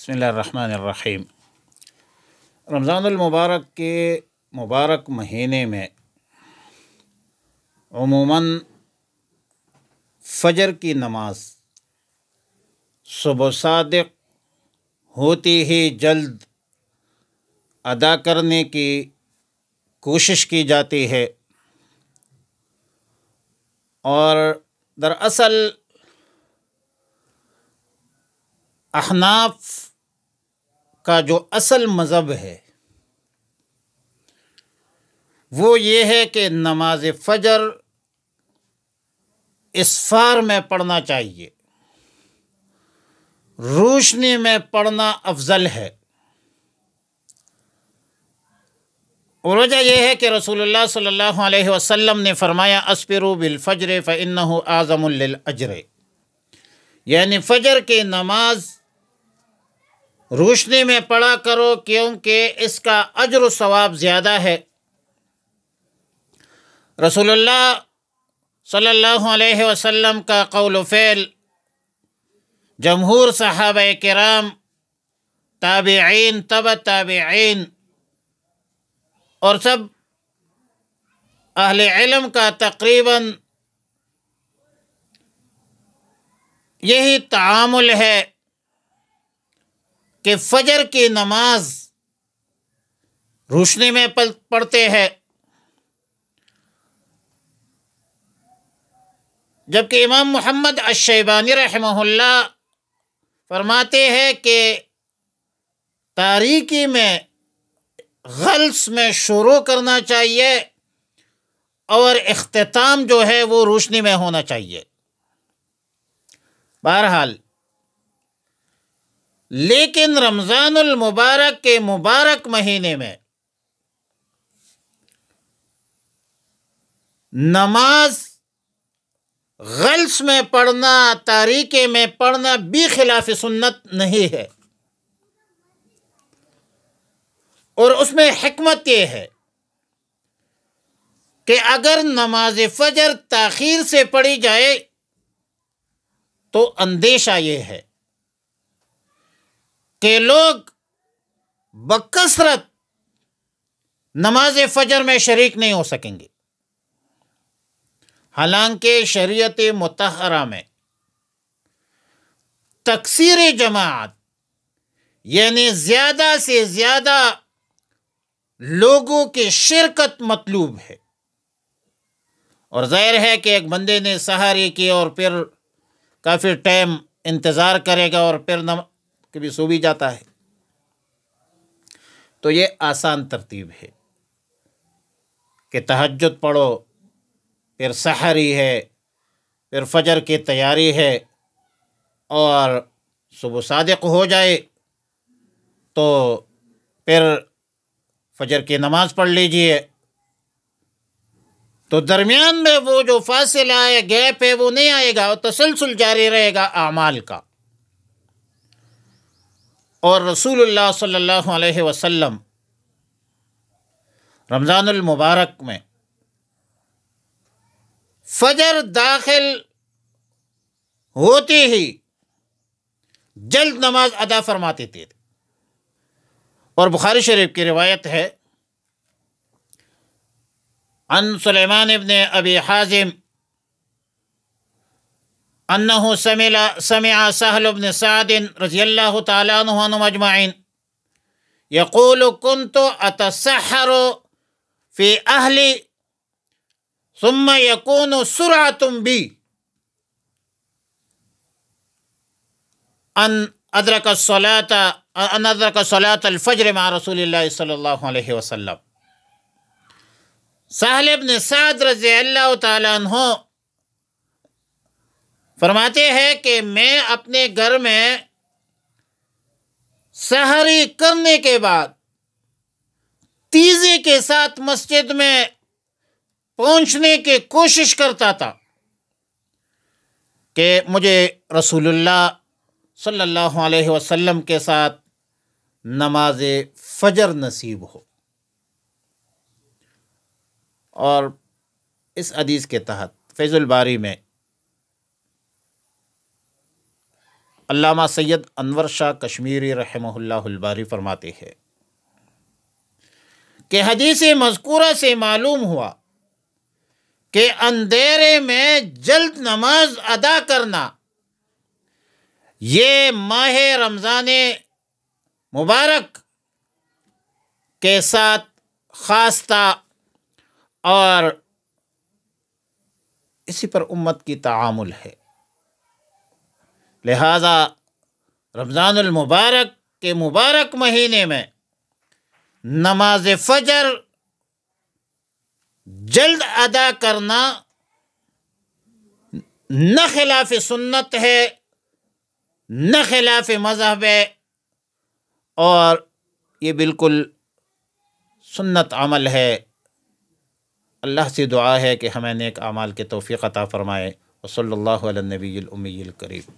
بسم اللہ الرحمن الرحیم۔ رمضان المبارک کے مبارک مہینے میں عموماً فجر کی نماز صبح صادق ہوتی ہی جلد ادا کرنے کی کوشش کی جاتی ہے، اور دراصل احناف کا جو اصل مذہب ہے وہ یہ ہے کہ نماز فجر اسفار میں پڑھنا چاہیے، روشنی میں پڑھنا افضل ہے۔ اور وجہ یہ ہے کہ رسول اللہ صلی اللہ علیہ وسلم نے فرمایا اسپروا بالفجر فإنہ اعظم للأجر، یعنی فجر کی نماز روشنی میں پڑھا کرو کیونکہ اس کا اجر و ثواب زیادہ ہے۔ رسول اللہ صلی اللہ علیہ وسلم کا قول و فعل جمہور صحابہ کرام، تابعین، تبع تابعین اور سب اہل علم کا تقریباً یہی تعامل ہے کہ فجر کی نماز روشنی میں پڑھتے ہیں، جبکہ امام محمد الشیبانی رحمہ اللہ فرماتے ہیں کہ تاریکی میں غلس میں شروع کرنا چاہیے اور اختتام جو ہے وہ روشنی میں ہونا چاہیے۔ بہرحال لیکن رمضان المبارک کے مبارک مہینے میں نماز غلس میں پڑھنا، تاریکی میں پڑھنا بھی خلاف سنت نہیں ہے، اور اس میں حکمت یہ ہے کہ اگر نماز فجر تاخیر سے پڑھی جائے تو اندیشہ یہ ہے کہ لوگ بکثرت نماز فجر میں شریک نہیں ہو سکیں گے، حالانکہ شریعت مطہرہ میں تکثیر جماعت یعنی زیادہ سے زیادہ لوگوں کی شرکت مطلوب ہے، اور ظاہر ہے کہ ایک بندے نے سحری کی اور پھر کافی ٹائم انتظار کرے گا اور پھر کبھی سو بھی جاتا ہے، تو یہ آسان ترتیب ہے کہ تہجد پڑھو، پھر سحری ہے، پھر فجر کی تیاری ہے، اور صبح صادق ہو جائے تو پھر فجر کی نماز پڑھ لیجئے، تو درمیان میں وہ جو فاصلہ ہے، گیپ ہے، وہ نہیں آئے گا، اور تسلسل جاری رہے گا اعمال کا۔ اور رسول اللہ صلی اللہ علیہ وسلم رمضان المبارک میں فجر داخل ہوتے ہی جلد نماز ادا فرماتے تھے، اور بخاری شریف کی روایت ہے عن سلیمان ابن ابی حازم انہ سمع سہل بن سعد رضی اللہ تعالی عنہم اجمعین یقول كنت اتسحر فی اہلی ثم يكون سرعة بی ان ادرک صلاة الفجر مع رسول اللہ صلی اللہ علیہ وسلم۔ سہل بن سعد رضی اللہ تعالیٰ عنہ فرماتے ہیں کہ میں اپنے گھر میں سحری کرنے کے بعد تیزی کے ساتھ مسجد میں پہنچنے کی کوشش کرتا تھا کہ مجھے رسول اللہ صلی اللہ علیہ وسلم کے ساتھ نماز فجر نصیب ہو۔ اور اس حدیث کے تحت فیض الباری میں علامہ سید انور شاہ کشمیری رحمہ اللہ الباری فرماتے ہیں کہ حدیث مذکورہ سے معلوم ہوا کہ اندھیرے میں جلد نماز ادا کرنا یہ ماہ رمضان مبارک کے ساتھ خاص تھا اور اسی پر امت کی تعامل ہے۔ لہذا رمضان المبارک کے مبارک مہینے میں نماز فجر جلد ادا کرنا نہ خلاف سنت ہے نہ خلاف مذہب ہے، اور یہ بالکل سنت عمل ہے۔ اللہ سے دعا ہے کہ ہمیں نیک اعمال کے توفیق عطا فرمائے۔ وصلی اللہ علی النبی الامی الکریم۔